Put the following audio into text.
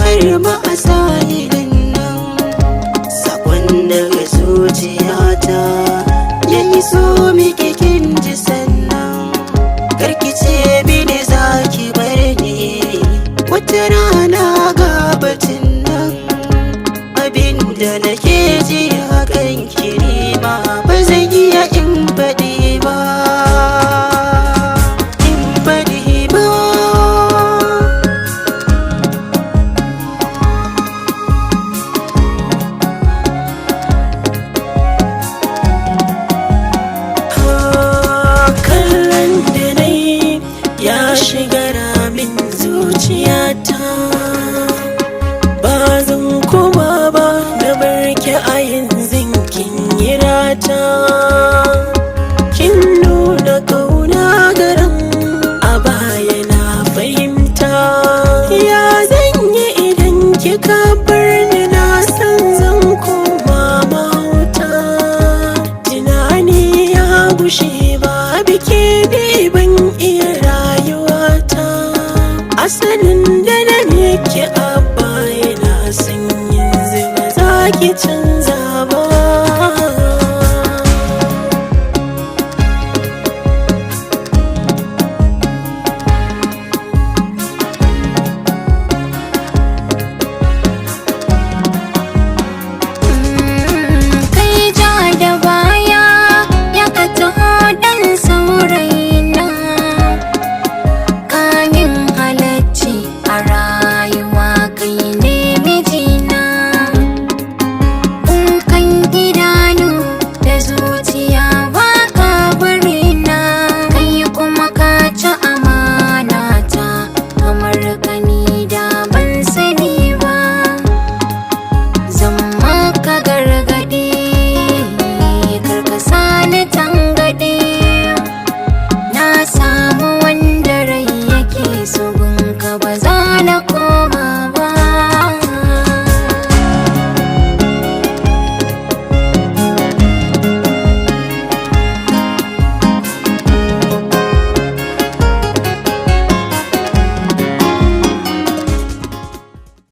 bar mu a sahilin nan. Sakon daga zuciyata ya iso miki kin ji sannan. Karki ce mini zaki bar ni, wata rana ga batun nan. Abinda nake ji hakan kirima ba zan iya in faɗi ba. Shigar min zuciyata ba zan koma ba na barke a yanzu kin yi rata. Kin nuna kauna garin a baya na fahimta. Ya zan yi idan kika bar ni, na san zan koma mahauta. Tunani ya gushe ba bike ne ban iya rayuwa. Asalin da na miki